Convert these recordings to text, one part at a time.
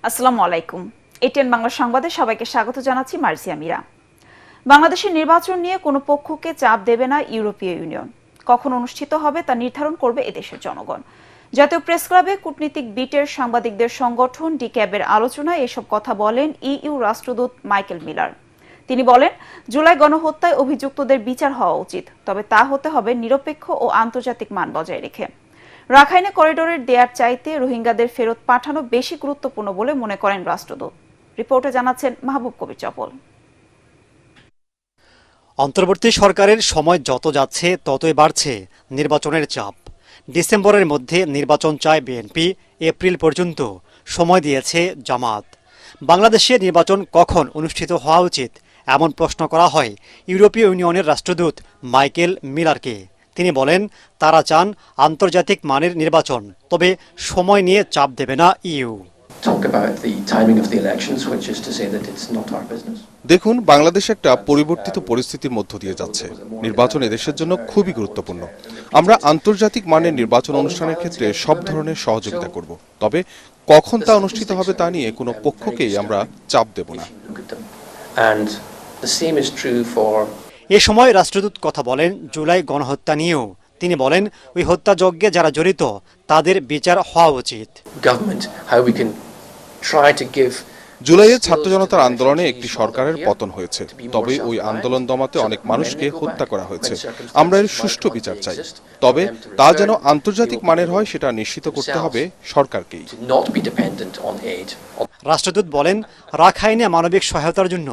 আসসালামু আলাইকুম। এটিএন বাংলা সংবাদে সবাইকে স্বাগত জানাচ্ছি মার্জিয়া মীরা। বাংলাদেশের নির্বাচন নিয়ে কোনো পক্ষকে চাপ দেবে না ইউরোপীয় ইউনিয়ন। কখন অনুষ্ঠিত হবে তা নির্ধারণ করবে এদেশের জনগণ। জাতীয় প্রেস ক্লাবে কূটনীতিক বিটের সাংবাদিকদের সংগঠন ডিক্যাবের আলোচনায় এসব কথা বলেন ইইউ রাষ্ট্রদূত মাইকেল মিলার। তিনি বলেন, জুলাই গণহত্যায় অভিযুক্তদের বিচার হওয়া উচিত, তবে তা হতে হবে নিরপেক্ষ ও আন্তর্জাতিক মান বজায় রেখে। রাখাইনে করিডোরের দেয়ার চাইতে রোহিঙ্গাদের ফেরত পাঠানো বেশি গুরুত্বপূর্ণ বলে মনে করেন রাষ্ট্রদূত। রিপোর্টে জানাচ্ছেন মাহবুব কবির চপল। অন্তর্বর্তী সরকারের সময় যত যাচ্ছে ততই বাড়ছে নির্বাচনের চাপ। ডিসেম্বরের মধ্যে নির্বাচন চায় বিএনপি, এপ্রিল পর্যন্ত সময় দিয়েছে জামাত। বাংলাদেশে নির্বাচন কখন অনুষ্ঠিত হওয়া উচিত এমন প্রশ্ন করা হয় ইউরোপীয় ইউনিয়নের রাষ্ট্রদূত মাইকেল মিলারকে। তিনি বলেন, তারা চান আন্তর্জাতিক মানের নির্বাচন, তবে সময় নিয়ে চাপ দেবে না ইইউ। দেখুন, বাংলাদেশ একটা পরিবর্তিত পরিস্থিতির মধ্য দিয়ে যাচ্ছে। নির্বাচন এদেশের জন্য খুবই গুরুত্বপূর্ণ। আমরা আন্তর্জাতিক মানের নির্বাচন অনুষ্ঠানের ক্ষেত্রে সব ধরনের সহযোগিতা করব, তবে কখন তা অনুষ্ঠিত হবে তা নিয়ে কোনো পক্ষকেই আমরা চাপ দেব না। এ সময় রাষ্ট্রদূত কথা বলেন জুলাই গণহত্যা নিয়েও। তিনি বলেন, ওই হত্যাযজ্ঞে যারা জড়িত তাদের বিচার হওয়া উচিত। জুলাইয়ে ছাত্র জনতার আন্দোলনে একটি সরকারের পতন হয়েছে, তবে ওই আন্দোলন দমাতে অনেক মানুষকে হত্যা করা হয়েছে। আমরা এর সুষ্ঠু বিচার চাই, তবে তা যেন আন্তর্জাতিক মানের হয় সেটা নিশ্চিত করতে হবে সরকারকেই। রাষ্ট্রদূত বলেন, রাখাইনে মানবিক সহায়তার জন্য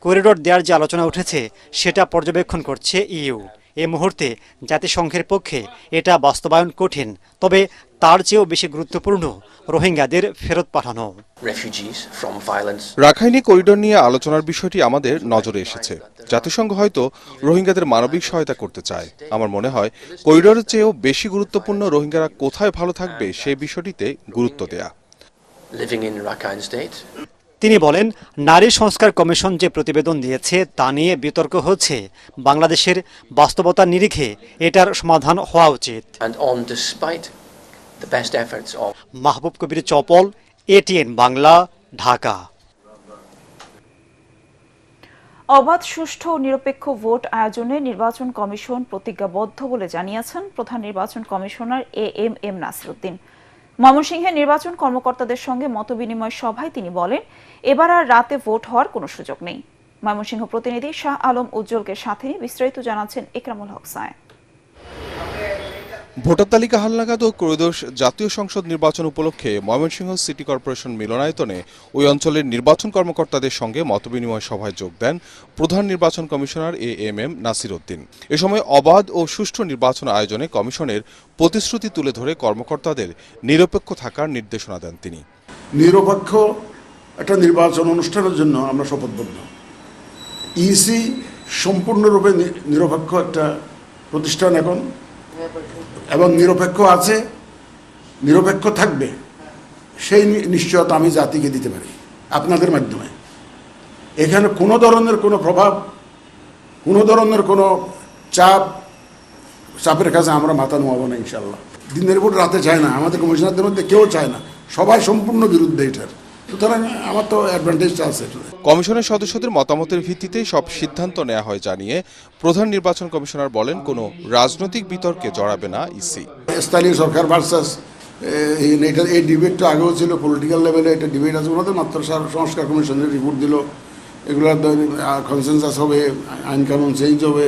করিডোর দেওয়ার যে আলোচনা উঠেছে সেটা পর্যবেক্ষণ করছে ইইউ। এই মুহূর্তে জাতিসংঘের পক্ষে এটা বাস্তবায়ন কঠিন, তবে তার চেয়েও বেশি গুরুত্বপূর্ণ রোহিঙ্গাদের ফেরত পাঠানো। রাখাইনে করিডোর নিয়ে আলোচনার বিষয়টি আমাদের নজরে এসেছে। জাতিসংঘ হয়তো রোহিঙ্গাদের মানবিক সহায়তা করতে চায়। আমার মনে হয় করিডোরের চেয়েও বেশি গুরুত্বপূর্ণ রোহিঙ্গারা কোথায় ভালো থাকবে সেই বিষয়টিতে গুরুত্ব দেয়া। তিনি বলেন, নারী সংস্কার কমিশন যে প্রতিবেদন দিয়েছে তা নিয়ে বিতর্ক হচ্ছে। বাংলাদেশের বাস্তবতার নিরিখে এটার সমাধান হওয়া উচিত। মাহবুব কবির চপল, এটিএন বাংলা, ঢাকা। অবাধ, সুষ্ঠু ও নিরপেক্ষ ভোট আয়োজনে নির্বাচন কমিশন প্রতিজ্ঞাবদ্ধ বলে জানিয়েছেন প্রধান নির্বাচন কমিশনার এএমএম নাসিরউদ্দিন। ময়মনসিংহে নির্বাচন কর্মকর্তাদের সঙ্গে মতবিনিময় সভায় তিনি বলেন, এবার আর রাতে ভোট হওয়ার কোনো সুযোগ নেই। ময়মনসিংহ প্রতিনিধি শাহ আলম উজ্জ্বলকে সাথে বিস্তারিত জানাচ্ছেন ইকরামুল হক সায়। ভোটার তালিকা হালনাগাদ ও ত্রয়োদশ জাতীয় সংসদ নির্বাচন উপলক্ষে ময়মনসিংহ সিটি কর্পোরেশন মিলনায়তনে ওই অঞ্চলের নির্বাচন কর্মকর্তাদের সঙ্গে মতবিনিময় সভায় যোগ দেন প্রধান নির্বাচন কমিশনার এএমএম নাসিরউদ্দিন। এ সময় অবাধ ও সুষ্ঠু নির্বাচন আয়োজনে কমিশনের প্রতিশ্রুতি তুলে ধরে কর্মকর্তাদের নিরপেক্ষ থাকার নির্দেশনা দেন তিনি। নিরপেক্ষ একটা নির্বাচন অনুষ্ঠানের জন্য আমরা শপথবদ্ধ। ইসি সম্পূর্ণরূপে নিরপেক্ষ একটা প্রতিষ্ঠান এখন, এবং নিরপেক্ষ আছে, নিরপেক্ষ থাকবে, সেই নিশ্চয়তা আমি জাতিকে দিতে পারি আপনাদের মাধ্যমে। এখানে কোনো ধরনের কোনো প্রভাব, কোনো ধরনের কোনো চাপের কাছে আমরা মাথা নোয়াবো না ইনশাল্লাহ। দিনের ভোট রাতে চায় না, আমাদের কমিশনারদের মধ্যে কেউ চায় না, সবাই সম্পূর্ণ বিরুদ্ধে এটার। সুতরাং আমার তো অ্যাডভান্টেজটা আছে। কমিশনের সদস্যদের মতামতের ভিত্তিতেই সব সিদ্ধান্ত নেওয়া হয় জানিয়ে প্রধান নির্বাচন কমিশনার বলেন, কোনো রাজনৈতিক বিতর্কে জড়াবে না ইসি। স্থানীয় সরকার ভার্সাস এই ডিবেটটা আগেও ছিল, পলিটিক্যাল লেভেলে এটা ডিবেট আছে। ওনাদের মাত্র সংস্কার কমিশনের রিপোর্ট দিল, এগুলোর কনসেনসাস হবে, আইন কানুন চেঞ্জ হবে।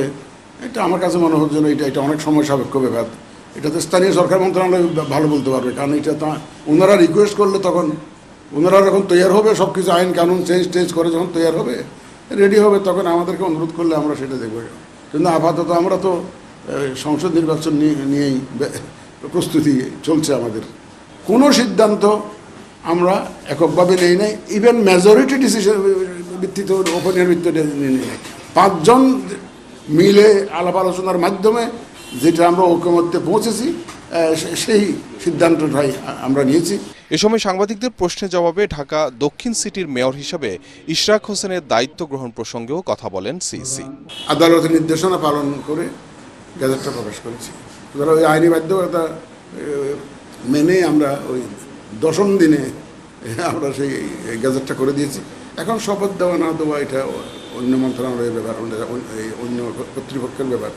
এটা আমার কাছে মনে হচ্ছে না এটা অনেক সময় সাপেক্ষ ব্যাপার। এটা তো স্থানীয় সরকার মন্ত্রণালয় ভালো বলতে পারবে, কারণ এটা তো ওনারা রিকোয়েস্ট করলে তখন ওনারা যখন তৈরি হবে, সব কিছু আইন কানুন চেঞ্জ করে যখন তৈরি হবে, রেডি হবে, তখন আমাদেরকে অনুরোধ করলে আমরা সেটা দেখব। কিন্তু আপাতত আমরা তো সংসদ নির্বাচন নিয়েই প্রস্তুতি চলছে আমাদের। কোনো সিদ্ধান্ত আমরা এককভাবে নেই নাই, ইভেন মেজরিটি ডিসিশন ভিত্তিতে, ওপেনের ভিত্তিতে নিয়ে নেই। 5 জন মিলে আলাপ আলোচনার মাধ্যমে যেটা আমরা ঐকমত্যে পৌঁছেছি, সেই সিদ্ধান্তটাই আমরা নিয়েছি। এ সময় সাংবাদিকদের প্রশ্নের জবাবে ঢাকা দক্ষিণ সিটির মেয়র হিসেবে ইশরাক হোসেনের দায়িত্ব গ্রহণ প্রসঙ্গেও কথা বলেন সিইসি। আদালতের নির্দেশনা পালন করে গ্যাজেটটা প্রকাশ করেছি। ওই আইনি বাধ্যবাধকতা মেনে আমরা ওই 10ম দিনে আমরা সেই গ্যাজেটটা করে দিয়েছি। এখন শপথ দেওয়া না দেওয়া এটা অন্য মন্ত্রণালয়ের ব্যাপার, অন্য কর্তৃপক্ষের ব্যাপার।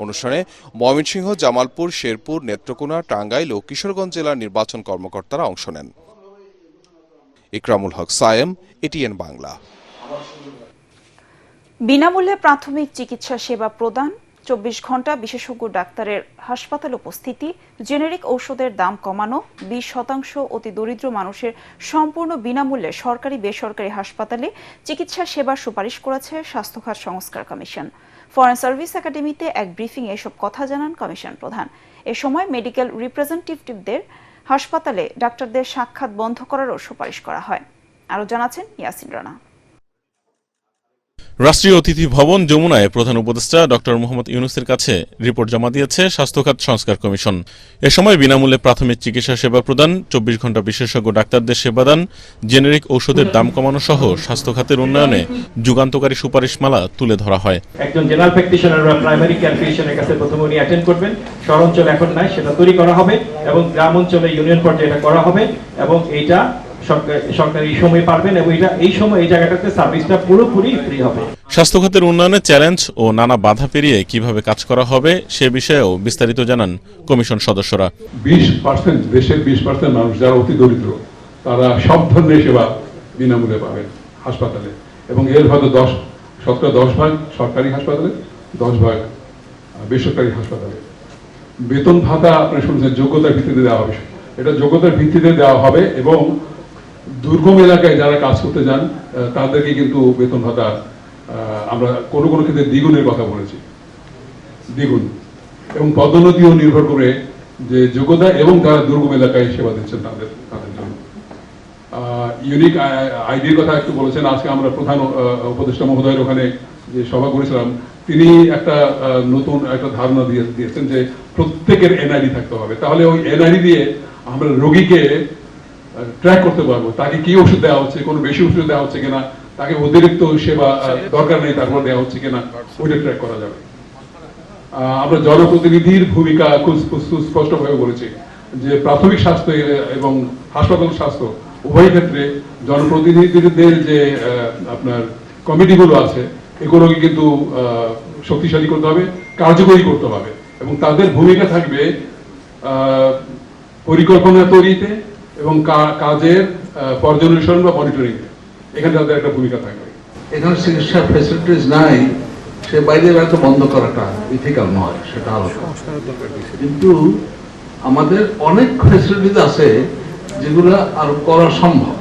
অনুষ্ঠানে ময়মনসিংহ, জামালপুর, শেরপুর, নেত্রকোনা, টাঙ্গাইল ও কিশোরগঞ্জ জেলার নির্বাচন কর্মকর্তারা অংশ নেন। ইকরামুল হক সায়েম, এটিএন বাংলা। বিনামূল্যে প্রাথমিক চিকিৎসা সেবা প্রদান, 24 ঘন্টা বিশেষজ্ঞ ডাক্তারের হাসপাতাল উপস্থিতি, জেনেরিক ঔষধের দাম কমানো, 20% অতি দরিদ্র মানুষের সম্পূর্ণ বিনামূল্যে সরকারি বেসরকারি হাসপাতালে চিকিৎসা সেবার সুপারিশ করেছে স্বাস্থ্য খাত সংস্কার কমিশন। ফরেন সার্ভিস একাডেমিতে এক ব্রিফিং এসব কথা জানান কমিশন প্রধান। এ সময় মেডিকেল রিপ্রেজেন্টেটিভদের হাসপাতালে ডাক্তারদের সাক্ষাৎ বন্ধ করারও সুপারিশ করা হয়। আরও জানাচ্ছেন ইয়াসিন রানা। রাষ্ট্রীয় অতিথি ভবন যমুনায় প্রধান উপদেষ্টা ডক্টর মোহাম্মদ ইউনূসের কাছে রিপোর্ট জমা দিয়েছে স্বাস্থ্য খাত সংস্কার কমিশন। এ সময় বিনামূল্যে প্রাথমিক চিকিৎসা সেবা প্রদান, 24 ঘন্টা বিশেষজ্ঞ ডাক্তারদের সেবাদান, জেনেরিক ঔষধের দাম কমানো সহ স্বাস্থ্য খাতের উন্নয়নে যুগান্তকারী সুপারিশমালা তুলে ধরা হয়। একজন জেনারেল প্র্যাকটিশনার বা প্রাইমারি কেয়ার ফিজিশিয়ানের কাছে প্রথমে উনি অ্যাটেন্ড করবেন। শহরাঞ্চলে এখন নাই, সেটা তৈরি করা হবে এবং গ্রাম অঞ্চলে ইউনিয়ন পর্যায়ে এটা করা হবে এবং এইটা সরকার এই সময় পারবেন এবং এটা এই সময় এই জায়গাটাতে সার্ভিসটা পুরোপুরি ফ্রি হবে। স্বাস্থ্য খাতের উন্নয়নে চ্যালেঞ্জ ও নানা বাধা পেরিয়ে কিভাবে কাজ করা হবে সে বিষয়েও বিস্তারিত জানান কমিশন সদস্যরা। 20% দেশের 20% মানুষ যারা অতি দরিদ্র তারা সব ধরনের সেবা বিনামূল্যে পাবেন হাসপাতালে এবং এর হয়তো 10% সরকারি হাসপাতালে, 10% বেসরকারি হাসপাতালে। বেতন ভাতা আপনারা শুনছেন যোগ্যতার ভিত্তিতে দেওয়া হবে, এটা যোগ্যতার ভিত্তিতে দেওয়া হবে এবং দুর্গম এলাকায় যারা কাজ করতে যান তাদেরকে কিন্তু বেতন ভাতা আমরা কোনো কোনো ক্ষেত্রে দ্বিগুণের কথা বলেছি, দ্বিগুণ, এবং পদোন্নতিও নির্ভর করে যে যোগ্যতা এবং যারা দুর্গম এলাকায় সেবা দিচ্ছেন তাদের জন্য। ইউনিক আইডির কথা একটু বলেছেন। আজকে আমরা প্রধান উপদেষ্টা মহোদয়ের ওখানে যে সভা করেছিলাম, তিনি একটা নতুন একটা ধারণা দিয়েছেন যে প্রত্যেকের এনআইডি থাকতে হবে। তাহলে ওই এনআইডি দিয়ে আমরা রোগীকে ট্র্যাক করতে পারবো, তাকে কি ওষুধ দেওয়া হচ্ছে, কোনো বেশি ওষুধ দেওয়া হচ্ছে কিনা, তাকে অতিরিক্ত সেবা দরকার নেই তারপর দেওয়া হচ্ছে কিনা, ওইটা ট্র্যাক করা যাবে। আমরা জনপ্রতিনিধির ভূমিকা খুব স্পষ্টভাবে বলেছি যে প্রাথমিক স্বাস্থ্য এবং হাসপাতাল স্বাস্থ্য উভয় ক্ষেত্রে জনপ্রতিনিধিদের যে আপনার কমিটিগুলো আছে এগুলোকে কিন্তু শক্তিশালী করতে হবে, কার্যকরী করতে হবে এবং তাদের ভূমিকা থাকবে পরিকল্পনা তৈরিতে এবং কাজের পর্যবেক্ষণ বা মনিটরিং, এখানে তাদের একটা ভূমিকা থাকবে। এখানে চিকিৎসা ফ্যাসিলিটিস নাই, সে বাইরে হয়তো বন্ধ করাটা ইথিক্যাল নয়, সেটা আলাদা। কিন্তু আমাদের অনেক ফ্যাসিলিটিস আছে যেগুলো আরো করা সম্ভব,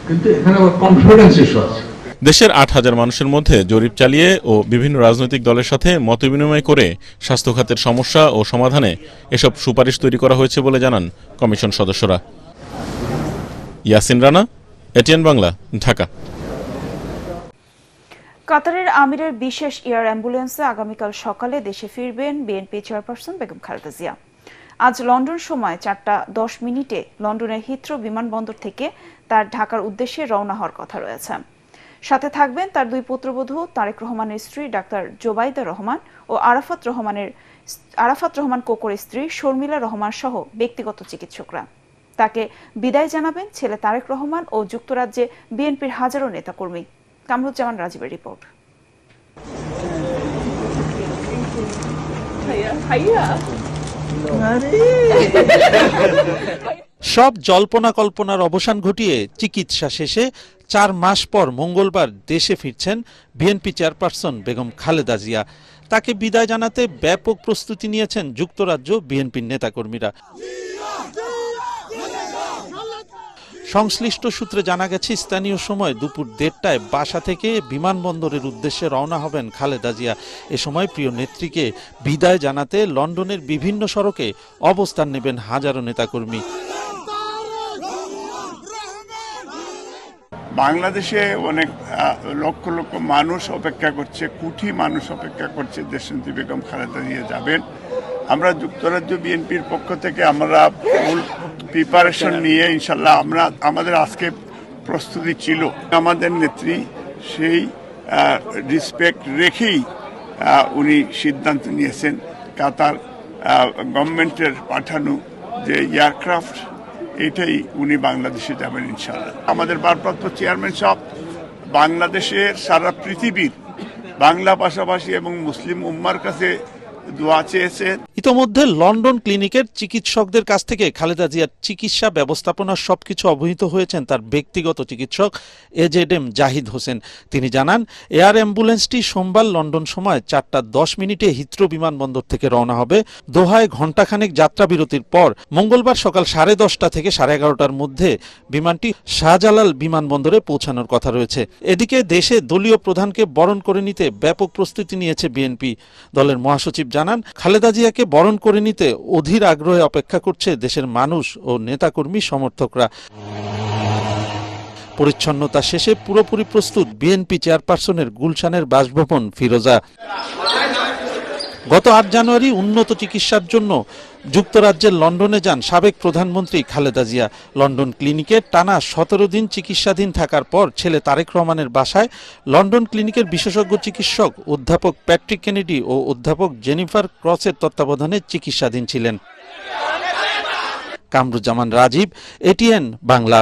কিন্তু এখানে আবার কনফিডেন্স ইস্যু আছে। দেশের 8,000 মানুষের মধ্যে জরিপ চালিয়ে ও বিভিন্ন রাজনৈতিক দলের সাথে মতবিনিময় করে স্বাস্থ্য খাতের সমস্যা ও সমাধানে এসব সুপারিশ তৈরি করা হয়েছে বলে জানান কমিশন সদস্যরা। ইয়াসিন রানা, এটিএন বাংলা, ঢাকা। কাতারের আমিরের বিশেষ এয়ার অ্যাম্বুলেন্সে আগামীকাল সকালে দেশে ফিরবেন বিএনপি চেয়ারপারসন বেগম খালেদা জিয়া। আজ লন্ডন সময় 4:10 লন্ডনের হিথ্রো বিমানবন্দর থেকে তার ঢাকার উদ্দেশ্যে রওনা হওয়ার কথা রয়েছে। সাথে থাকবেন তার দুই পুত্রবধূ তারেক রহমানের স্ত্রী ডাক্তার জোবাইদা রহমান ও আরাফাত রহমান কোকোর স্ত্রী শর্মিলা রহমান সহ ব্যক্তিগত চিকিৎসকরা। তাকে বিদায় জানাবেন ছেলে তারেক রহমান ও যুক্তরাজ্যে বিএনপির হাজারো নেতাকর্মী। কামরুজ্জামান রাজীবের রিপোর্ট। সব জল্পনা কল্পনার অবসান ঘটিয়ে চিকিৎসা শেষে 4 মাস পর মঙ্গলবার দেশে ফিরছেন বিএনপি চেয়ারপারসন বেগম খালেদা জিয়া। তাকে বিদায় জানাতে ব্যাপক প্রস্তুতি নিয়েছেন যুক্তরাজ্য বিএনপির নেতাকর্মীরা। সংশ্লিষ্ট সূত্রে জানা গেছে স্থানীয় সময় দুপুর 1:30টায় বাসা থেকে বিমানবন্দরের উদ্দেশ্যে রওনা হবেন খালেদা জিয়া। এ সময় প্রিয় নেত্রীকে বিদায় জানাতে লন্ডনের বিভিন্ন সড়কে অবস্থান নেবেন হাজারো নেতাকর্মী। বাংলাদেশে অনেক লক্ষ লক্ষ মানুষ অপেক্ষা করছে, কোটি মানুষ অপেক্ষা করছে দেশনেত্রী বেগম খালেদা জিয়া যাবেন। আমরা যুক্তরাজ্য বিএনপির পক্ষ থেকে আমরা ফুল প্রিপারেশন নিয়ে ইনশাল্লাহ আমাদের আজকে প্রস্তুতি ছিল। আমাদের নেত্রী সেই রিসপেক্ট রেখেই উনি সিদ্ধান্ত নিয়েছেন কাতার গভর্নমেন্টের পাঠানো যে এয়ারক্রাফট এটাই উনি বাংলাদেশে যাবেন ইনশাআল্লাহ। আমাদের ভারপ্রাপ্ত চেয়ারম্যান সাহেব বাংলাদেশের সারা পৃথিবীর বাংলা ভাষাভাষী এবং মুসলিম উম্মার কাছে দোয়া চেয়েছেন। ইতোমধ্যে লন্ডন ক্লিনিকের চিকিৎসকদের কাছ থেকে খালেদা জিয়ার চিকিৎসা ব্যবস্থাপনার সবকিছু অবহিত হয়েছেন তার ব্যক্তিগত চিকিৎসক AZM জাহিদ হোসেন। তিনি জানান, এয়ার অ্যাম্বুলেন্সটি সোমবার লন্ডন সময় 4:10 হিথ্রো বিমানবন্দর থেকে রওনা হবে। দোহায় ঘণ্টাখানেক যাত্রা বিরতির পর মঙ্গলবার সকাল 10:30 থেকে 11:30টার মধ্যে বিমানটি শাহজালাল বিমানবন্দরে পৌঁছানোর কথা রয়েছে। এদিকে দেশে দলীয় প্রধানকে বরণ করে নিতে ব্যাপক প্রস্তুতি নিয়েছে বিএনপি। দলের মহাসচিব জানান, খালেদা জিয়াকে বরণ করে নিতে অধীর আগ্রহে অপেক্ষা করছে দেশের মানুষ ও নেতাকর্মী সমর্থকরা। পরিচ্ছন্নতা শেষে পুরোপুরি প্রস্তুত বিএনপি চেয়ারপারসনের গুলশানের বাসভবন ফিরোজা। গত 8 জানুয়ারি উন্নত চিকিৎসার জন্য যুক্তরাজ্যের লন্ডনে যান সাবেক প্রধানমন্ত্রী খালেদা জিয়া। লন্ডন ক্লিনিকে টানা 17 দিন চিকিৎসাধীন থাকার পর ছেলে তারেক রহমানের বাসায় লন্ডন ক্লিনিকের বিশেষজ্ঞ চিকিৎসক অধ্যাপক প্যাট্রিক কেনেডি ও অধ্যাপক জেনিফার ক্রসের তত্ত্বাবধানে চিকিৎসাধীন ছিলেন। কামরুজ্জামান রাজীব, ATN বাংলা।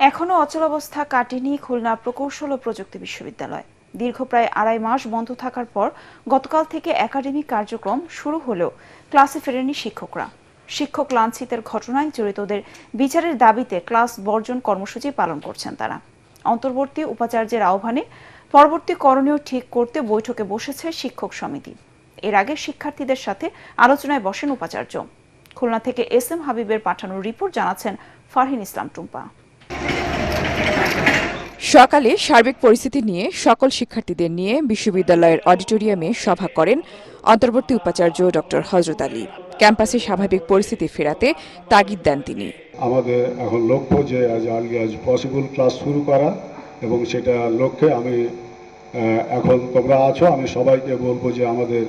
এখনো অচলাবস্থা কাটেনি খুলনা প্রকৌশল ও প্রযুক্তি বিশ্ববিদ্যালয়। দীর্ঘ প্রায় 2.5 মাস বন্ধ থাকার পর গতকাল থেকে একাডেমিক কার্যক্রম শুরু হলেও ক্লাসে ফেরেনি শিক্ষকরা। শিক্ষক লাঞ্ছিতের ঘটনায় জড়িতদের বিচারের দাবিতে ক্লাস বর্জন কর্মসূচি পালন করছেন তারা। অন্তর্বর্তী উপাচার্যের আহ্বানে পরবর্তী করণীয় ঠিক করতে বৈঠকে বসেছে শিক্ষক সমিতি। এর আগে শিক্ষার্থীদের সাথে আলোচনায় বসেন উপাচার্য। খুলনা থেকে SM হাবিবের পাঠানো রিপোর্ট জানাচ্ছেন ফারহিন ইসলাম টুম্পা। সকালে সার্বিক পরিস্থিতি নিয়ে সকল শিক্ষার্থীদের নিয়ে বিশ্ববিদ্যালয়ের অডিটোরিয়ামে সভা করেন অন্তর্বর্তী উপাচার্য ডক্টর হযরত আলী। ক্যাম্পাসে স্বাভাবিক পরিস্থিতি ফেরাতে তাগিদ দেন তিনি। আমাদের এখন লক্ষ্য যে আজ পসিবল ক্লাস শুরু করা, এবং সেটা লক্ষ্যে আমি এখন তোমরা আছো, আমি সবাইকে বলবো যে আমাদের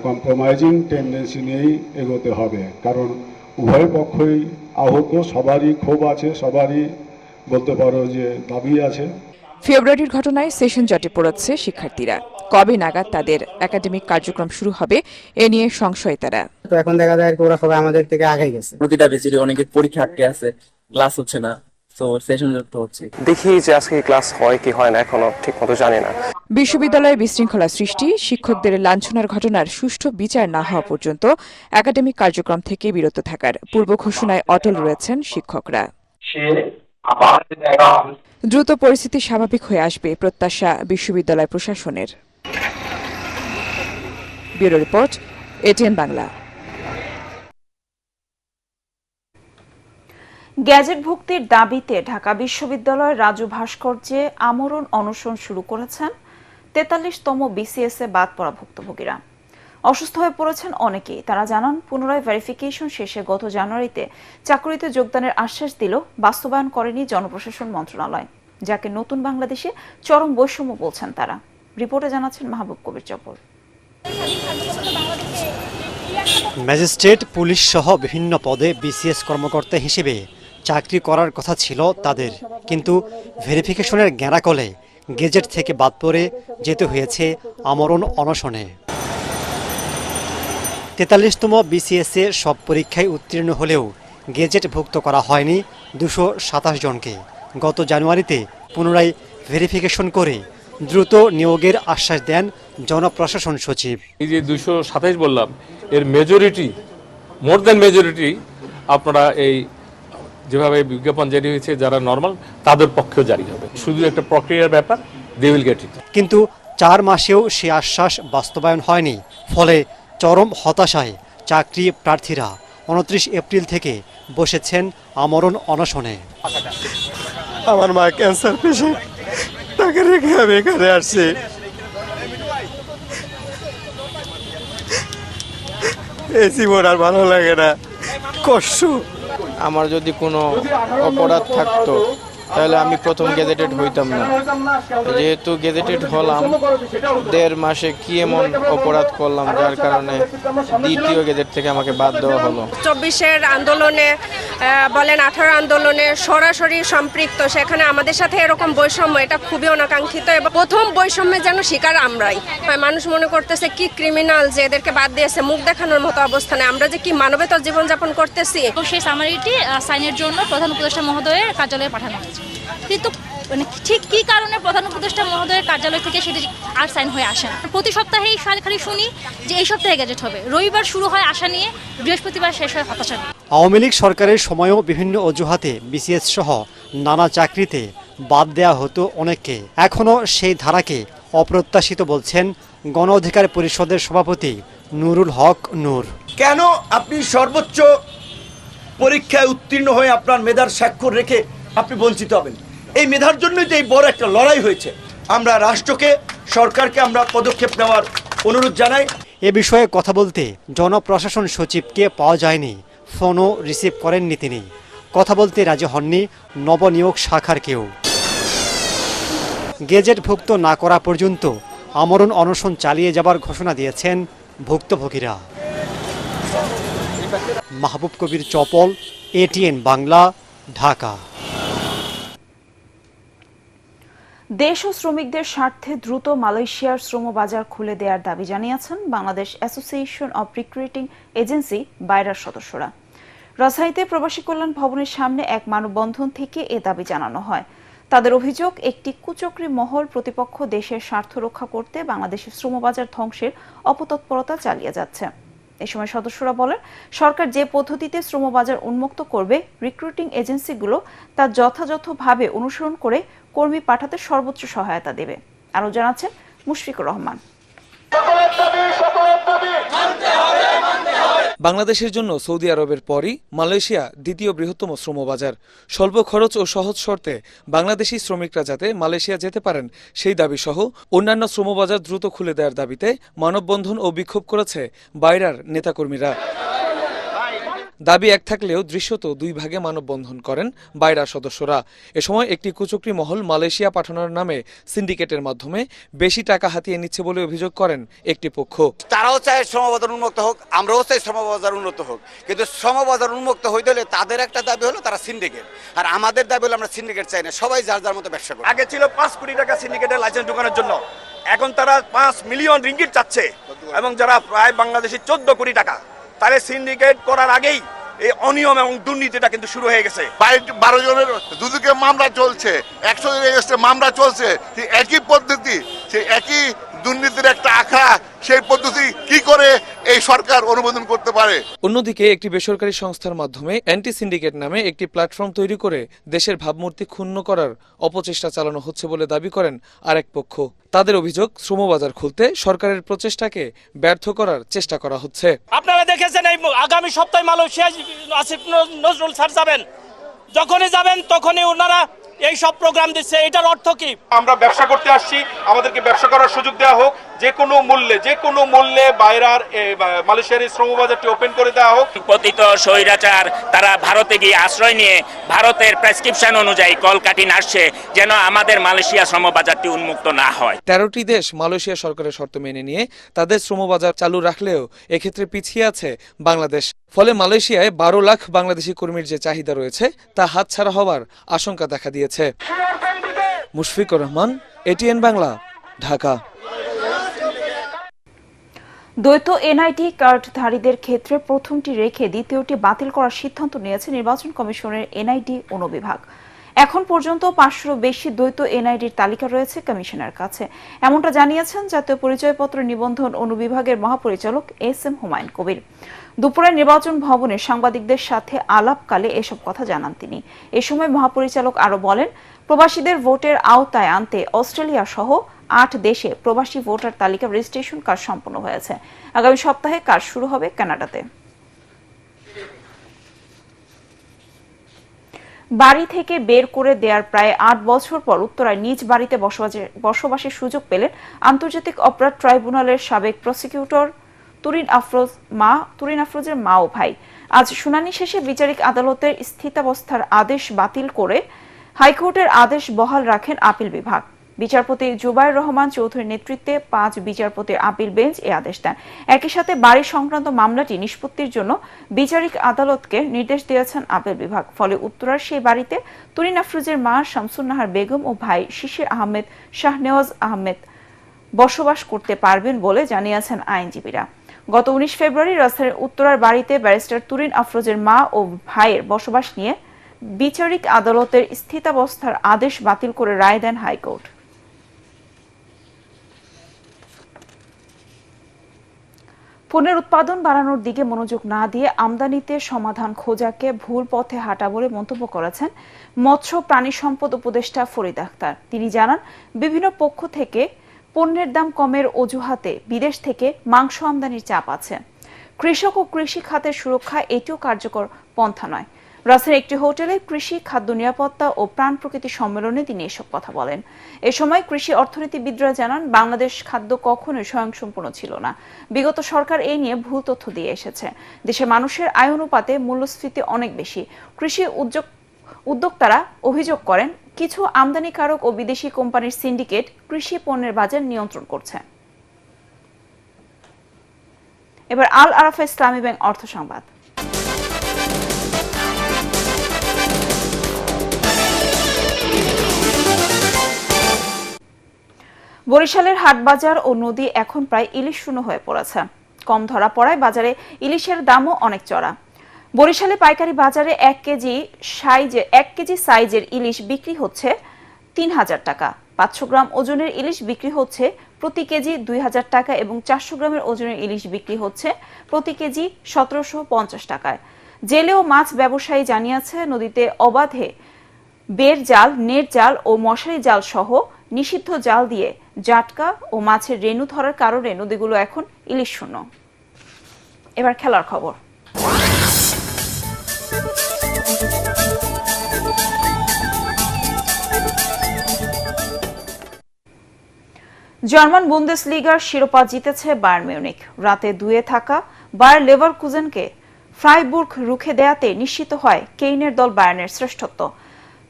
কম্প্রোমাইজিং টেন্ডেন্সি নিয়েই এগোতে হবে, কারণ উভয় পক্ষই আহত, সবারই ক্ষোভ আছে, সবারই বলতে পারো যে দাবি আছে। ফেব্রুয়ারির ঘটনায় সেশন জটে পড়েছে শিক্ষার্থীরা। কবে নাগাদ তাদের একাডেমিক কার্যক্রম শুরু হবে এ নিয়ে সংশয় তারা। তো এখন দেখা যায় ওরা সবাই আমাদের থেকে আগে গেছে। প্রতিটা বেসিকে অনেকের পরীক্ষা আটকে আছে, ক্লাস হচ্ছে না, তো সেশন জট হচ্ছে। দেখি যে আজকে ক্লাস হয় কি হয় না এখনো ঠিক মতো জানি না। বিশ্ববিদ্যালয়ে বিশৃঙ্খলা সৃষ্টি, শিক্ষকদের লাঞ্ছনার ঘটনার সুষ্ঠু বিচার না হওয়া পর্যন্ত একাডেমিক কার্যক্রম থেকে বিরত থাকার পূর্ব ঘোষণায় অটল রয়েছেন শিক্ষকরা। দ্রুত পরিস্থিতি স্বাভাবিক হয়ে আসবে প্রত্যাশা বিশ্ববিদ্যালয় প্রশাসনের। Bureau report, ATN Bangla. Gazette ভুক্তির দাবিতে ঢাকা বিশ্ববিদ্যালয়ের রাজু ভাস্কর্যে আমরণ অনশন শুরু করেছেন 43তম BCS এ বাদ পড়া ভুক্তভোগীরা। অসুস্থ হয়ে পড়েছেন অনেকেই। তারা জানান, পুনরায় ভেরিফিকেশন শেষে গত জানুয়ারিতে চাকরিতে যোগদানের আশ্বাস দিল বাস্তবায়ন করেনি জনপ্রশাসন মন্ত্রণালয়, যাকে নতুন বাংলাদেশে চরম বৈষম্য বলছেন তারা। রিপোর্টে জানাচ্ছেন মাহবুব কবির চপর। ম্যাজিস্ট্রেট, পুলিশ সহ বিভিন্ন পদে BCS কর্মকর্তা হিসেবে চাকরি করার কথা ছিল তাদের, কিন্তু ভেরিফিকেশনের গ্যাঁড়াকলে গেজেট থেকে বাদ পড়ে যেতে হয়েছে আমরণ অনশনে। 43তম BCS এ সব পরীক্ষায় উত্তীর্ণ হলেও গেজেটভুক্ত করা হয়নি 227 জনকে। গত জানুয়ারিতে পুনরায় ভেরিফিকেশন করে দ্রুত নিয়োগের আশ্বাস দেন জনপ্রশাসন সচিব। এই যে 227 বললাম, এর মেজরিটি, মোর দ্যান মেজরিটি আপনারা এই যেভাবে বিজ্ঞাপন জারি হয়েছে যারা নর্মাল তাদের পক্ষেও জারি হবে। শুধু একটা প্রক্রিয়ার ব্যাপার, দে উইল গেট ইট। কিন্তু 4 মাসেও সে আশ্বাস বাস্তবায়ন হয়নি, ফলে চরম হতাশায় চাকরি প্রার্থীরা 29 এপ্রিল থেকে বসেছেন আমরণ অনশনে। আমার মা ক্যান্সার পেশেন্ট, তাকে রেখে আমি এখানে আসছি। এই জীবন আর ভালো লাগে না, কষ্ট। আমার যদি কোনো অপরাধ থাকতো তাহলে আমি প্রথম গেজেটেড হইতাম না। যেহেতু গেজেটেড হলাম 1.5 মাসে কি এমন অপরাধ করলাম যার কারণে দ্বিতীয় গেজেট থেকে আমাকে বাদ দেওয়া হলো। 24-এর আন্দোলনে বলেন 18 আন্দোলনে সরাসরি সম্পৃক্ত, সেখানে আমাদের সাথে এরকম বৈষম্য, এটা খুবই অনাকাঙ্ক্ষিত এবং প্রথম বৈষম্যের যেন শিকার আমরাই। মানুষ মনে করতেছে কি ক্রিমিনাল যে এদেরকে বাদ দিয়েছে, মুখ দেখানোর মতো অবস্থানে আমরা যে কি মানবেতর জীবনযাপন করতেছি। সেই সামারিটি সাইনের জন্য প্রধান উপদেষ্টা মহোদয়ের কার্যালয়ে পাঠানো হয়েছে, কিন্তু মানে ঠিক কি কারণে প্রধান উপদেষ্টা মহোদয়ের কার্যালয় থেকে সেটি আর সাইন হয়ে আসে না। প্রতি সপ্তাহেই খালি শুনি যে এই সপ্তাহে গ্যাজেট হবে, রবিবার শুরু হয় আশা নিয়ে, বৃহস্পতিবার শেষ হয় হতাশা নিয়ে। আওয়ামী লীগ সরকারের সময়ও বিভিন্ন অজুহাতে বিসিএস সহ নানা চাকরিতে বাদ দেয়া হতো অনেককে। এখনও সেই ধারাকে অপ্রত্যাশিত বলছেন গণ অধিকার পরিষদের সভাপতি নুরুল হক নূর। কেন আপনি সর্বোচ্চ পরীক্ষায় উত্তীর্ণ হয়ে আপনার মেধার স্বাক্ষর রেখে আপনি বঞ্চিত হবেন? এই মেধার জন্যই তো এই বড় একটা লড়াই হয়েছে। আমরা রাষ্ট্রকে, সরকারকে আমরা পদক্ষেপ নেওয়ার অনুরোধ জানাই। এ বিষয়ে কথা বলতে জনপ্রশাসন সচিবকে পাওয়া যায়নি, ফোনও রিসিভ করেননি তিনি। কথা বলতে রাজি হননি নবনিয়োগ শাখার কেউ। গেজেটভুক্ত না করা পর্যন্ত আমরণ অনশন চালিয়ে যাবার ঘোষণা দিয়েছেন ভুক্তভোগীরা। মাহবুব কবির চপল, এটিএন বাংলা, ঢাকা। দেশ ও শ্রমিকদের স্বার্থে দ্রুত মালয়েশিয়ার শ্রমবাজার খুলে দেওয়ার দাবি জানিয়েছেন Bangladesh association of recruiting agency বাইরার সদস্যরা। রাজশাহীতে প্রবাসী কল্যাণ ভবনের সামনে এক মানববন্ধন থেকে এ দাবি জানানো হয়। তাদের অভিযোগ, একটি কুচক্রী মহল প্রতিপক্ষ দেশের স্বার্থ রক্ষা করতে বাংলাদেশের শ্রমবাজার ধ্বংসের অপতৎপরতা চালিয়ে যাচ্ছে। এ সময় সদস্যরা বলেন, সরকার যে পদ্ধতিতে শ্রমবাজার উন্মুক্ত করবে, রিক্রুটিং এজেন্সিগুলো তা যথাযথভাবে অনুসরণ করে কর্মী পাঠাতে সর্বোচ্চ সহায়তা দেবে। আরও জানাচ্ছেন মুশফিকুর রহমান। বাংলাদেশের জন্য সৌদি আরবের পরই মালয়েশিয়া দ্বিতীয় বৃহত্তম শ্রমবাজার। স্বল্প খরচ ও সহজ শর্তে বাংলাদেশি শ্রমিকরা যাতে মালয়েশিয়া যেতে পারেন সেই দাবি সহ অন্যান্য শ্রমবাজার দ্রুত খুলে দেওয়ার দাবিতে মানববন্ধন ও বিক্ষোভ করেছে বাইরার নেতাকর্মীরা। দাবি এক থাকলেও দৃশ্যত দুই ভাগে মানববন্ধন করেন বাইরার সদস্যরা। এ সময় একটি কুচক্রী মহল মালয়েশিয়া পাঠানোর নামে সিন্ডিকেটের মাধ্যমে বেশি টাকা হাতিয়ে নিচ্ছে বলে অভিযোগ করেন একটি পক্ষ। তারাও চায় শ্রমবাজার উন্মুক্ত হোক, আমরাও চাই শ্রমবাজার উন্নত হোক, কিন্তু শ্রমবাজার উন্মুক্ত হইতে হলে তাদের একটা দাবি হলো তারা সিন্ডিকেট, আর আমাদের দাবি হলো আমরা সিন্ডিকেট চাই না, সবাই যার যার মতো ব্যবসা করে। আগে ছিল 5 কোটি টাকা সিন্ডিকেটের লাইসেন্স ঢোকানোর জন্য, এখন তারা 5 মিলিয়ন রিঙ্গিট চাচ্ছে, এবং যারা প্রায় বাংলাদেশে 14 কোটি টাকা, তাহলে সিন্ডিকেট করার আগেই এই অনিয়ম এবং দুর্নীতিটা কিন্তু শুরু হয়ে গেছে। 12 জনের দুদিকে মামলা চলছে, 100 জনের মামলা চলছে, একই পদ্ধতি, সেই একই দুর্নীতির একটা আখড়া, সেই পদ্ধতি কি করে এই সরকার অনুমোদন করতে পারে? অন্যদিকে একটি বেসরকারি সংস্থার মাধ্যমে অ্যান্টি সিন্ডিকেট নামে একটি প্ল্যাটফর্ম তৈরি করে দেশের ভাবমূর্তি ক্ষুণ্ণ করার অপচেষ্টা চালানো হচ্ছে বলে দাবি করেন আরেক পক্ষ। তাদের অভিযোগ, শ্রমবাজার খুলতে সরকারের প্রচেষ্টাকে ব্যর্থ করার চেষ্টা করা হচ্ছে। আপনারা দেখেছেন এই আগামী সপ্তাহে মালয়েশিয়া আসিফ নজরুল স্যার যাবেন, যখনই যাবেন তখনই ওনারা এই সব প্রোগ্রাম দিচ্ছে। এটার অর্থ কি? আমরা ব্যবসা করতে আসছি, আমাদেরকে ব্যবসা করার সুযোগ দেওয়া হোক, যে কোনো মূল্যে বাইরের মালয়েশিয়ার এই শ্রমবাজারটি ওপেন করে দেওয়া হোক। পতিত স্বৈরাচার তারা ভারতে গিয়ে আশ্রয় নিয়ে ভারতের প্রেসক্রিপশন অনুযায়ী কলকাঠি নাড়ছে যেন আমাদের মালয়েশিয়া শ্রমবাজারটি উন্মুক্ত না হয়। 13টি দেশ মালয়েশিয়া সরকারের শর্ত মেনে নিয়ে তাদের শ্রমবাজার চালু রাখলেও এক্ষেত্রে পিছিয়ে আছে বাংলাদেশ। ফলে মালয়েশিয়ায় 12 লাখ বাংলাদেশি কর্মীর যে চাহিদা রয়েছে তা হাতছাড়া হওয়ার আশঙ্কা দেখা দিয়েছে। মুশফিকুর রহমান, এটিএন বাংলা, ঢাকা। দ্বৈত এনআইডি কার্ডধারীদের ক্ষেত্রে প্রথমটি রেখে দ্বিতীয়টি বাতিল করার সিদ্ধান্ত নিয়েছে নির্বাচন কমিশনের এনআইডি অনুবিভাগ। এখন পর্যন্ত 500-র বেশি দ্বৈত এনআইডির তালিকা রয়েছে কমিশনের কাছে, এমনটা জানিয়েছেন জাতীয় পরিচয়পত্র নিবন্ধন অনুবিভাগের মহাপরিচালক এস.এম. হুমায়ুন কবির। দুপুরে নির্বাচন ভবনে সাংবাদিকদের সাথে আলাপকালে এসব কথা জানান তিনি। এ সময় মহাপরিচালক আরও বলেন, প্রবাসীদের ভোটের আওতায় আনতে অস্ট্রেলিয়া সহ 8 দেশে প্রবাসী ভোটার তালিকা রেজিস্ট্রেশন কাজ সম্পন্ন হয়েছে। আগামী সপ্তাহে কাজ শুরু হবে কানাডাতে। বাড়ি থেকে বের করে দেওয়ার প্রায় 8 বছর পর উত্তরায় নিজ বাড়িতে বসবাসের সুযোগ পেলেন আন্তর্জাতিক অপরাধ ট্রাইব্যুনালের সাবেক প্রসিকিউটর তুরিন আফরোজের মা ও ভাই। আজ শুনানি শেষে বিচারিক আদালতের স্থিতাবস্থার আদেশ বাতিল করে হাইকোর্টের আদেশ বহাল রাখেন আপিল বিভাগ। বিচারপতি জুবাইর রহমান চৌধুরীর নেতৃত্বে 5 বিচারপতির আপিল বেঞ্চ এই আদেশ দেন। একই সাথে বাড়ি সংক্রান্ত মামলাটি নিষ্পত্তির জন্য বিচারিক আদালতকে নির্দেশ দিয়েছেন আপিল বিভাগ। ফলে উত্তরার সেই বাড়িতে তুরিন আফরোজের মা শামসুন নাহার বেগম ও ভাই শিশির আহমেদ শাহনেওয়াজ আহমেদ বসবাস করতে পারবেন বলে জানিয়েছেন আইনজীবীরা। গত 19 ফেব্রুয়ারি রাজধানীর উত্তরার বাড়িতে ব্যারিস্টার তুরিন আফরোজের মা ও ভাইয়ের বসবাস নিয়ে বিচারিক আদালতের স্থিতাবস্থার আদেশ বাতিল করে রায় দেন হাইকোর্ট। পণ্যের উৎপাদন বাড়ানোর দিকে মনোযোগ না দিয়ে আমদানিতে সমাধান খোঁজাকে ভুল পথে হাঁটা বলে মন্তব্য করেছেন মৎস্য প্রাণী সম্পদ উপদেষ্টা ফরিদ আখতার। তিনি জানান, বিভিন্ন পক্ষ থেকে পণ্যের দাম কমের অজুহাতে বিদেশ থেকে মাংস আমদানির চাপ আছে। কৃষক ও কৃষি খাতের সুরক্ষা এটিও কার্যকর পন্থা নয়। রাজধানীর একটি হোটেলে কৃষি খাদ্য নিরাপত্তা ও প্রাণ প্রকৃতি সম্মেলনে তিনি এসব কথা বলেন। এ সময় কৃষি অর্থনীতিবিদরা জানান, বাংলাদেশ খাদ্য কখনোই স্বয়ংসম্পূর্ণ ছিল না। বিগত সরকার এই নিয়ে ভুল তথ্য দিয়ে এসেছে। দেশে মানুষের আয় অনুপাতে মূল্যস্ফীতি অনেক বেশি। কৃষি উদ্যোক্তারা অভিযোগ করেন, কিছু আমদানিকারক ও বিদেশি কোম্পানির সিন্ডিকেট কৃষি পণ্যের বাজার নিয়ন্ত্রণ করছে। এবার আল আরাফা ইসলামী ব্যাংক অর্থ সংবাদ। বরিশালের হাটবাজার ও নদী এখন প্রায় ইলিশ শূন্য হয়ে পড়েছে। কম ধরা পড়ায় বাজারে ইলিশের দামও অনেক চড়া। বরিশালে পাইকারি বাজারে 1 কেজি সাইজের ইলিশ বিক্রি হচ্ছে 3000 টাকা। 500 গ্রাম ওজনের ইলিশ বিক্রি হচ্ছে প্রতি কেজি 2000 টাকা এবং 400 গ্রামের ওজনের ইলিশ বিক্রি হচ্ছে প্রতি কেজি 1750 টাকায়। জেলে ও মাছ ব্যবসায়ী জানিয়েছে, নদীতে অবাধে বের জাল, নেট জাল ও মশারি জাল সহ নিষিদ্ধ জাল দিয়ে জাটকা ও মাছের রেণু ধরার কারণে নদীগুলো এখন ইলিশ শূন্য। এবার খেলার খবর। জার্মান বুন্দেসলিগার শিরোপা জিতেছে বায়ার্ন মিউনিখ। রাতে 2-এ থাকা বায়ার লেভারকুজেনকে ফ্রাইবুর্গ রুখে দেয়াতে নিশ্চিত হয় কেইনের দল বায়ার্নের শ্রেষ্ঠত্ব।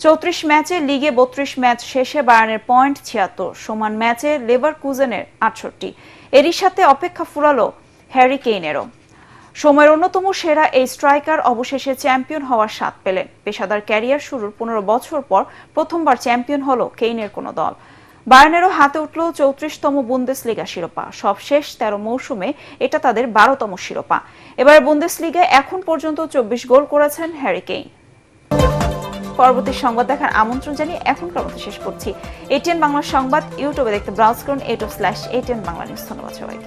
34 ম্যাচে লিগে 32 ম্যাচ শেষে বায়ার্নের পয়েন্ট 76, সমান ম্যাচে লেভারকুজেনের 68। এরই সাথে অপেক্ষা ফুরালো হ্যারি কেইনেরও। সময়ের অন্যতম সেরা এই স্ট্রাইকার অবশেষে চ্যাম্পিয়ন হওয়ার স্বাদ পেলেন। পেশাদার ক্যারিয়ার শুরুর 15 বছর পর প্রথমবার চ্যাম্পিয়ন হলো কেইনের কোনো দল। বায়ার্নেরও হাতে উঠল 34তম বুন্দেসলিগা শিরোপা। সবশেষ 13 মৌসুমে এটা তাদের 12তম শিরোপা। এবারে বুন্দেসলিগায় এখন পর্যন্ত 24 গোল করেছেন হ্যারি কেইন। পরবর্তী সংবাদ দেখার আমন্ত্রণ জানিয়ে এখনকার মতো শেষ করছি। ATN বাংলা সংবাদ ইউটিউবে দেখতে ব্রাউজ করুন, youtube/ATN বাংলা নিউজ। ধন্যবাদ সবাইকে।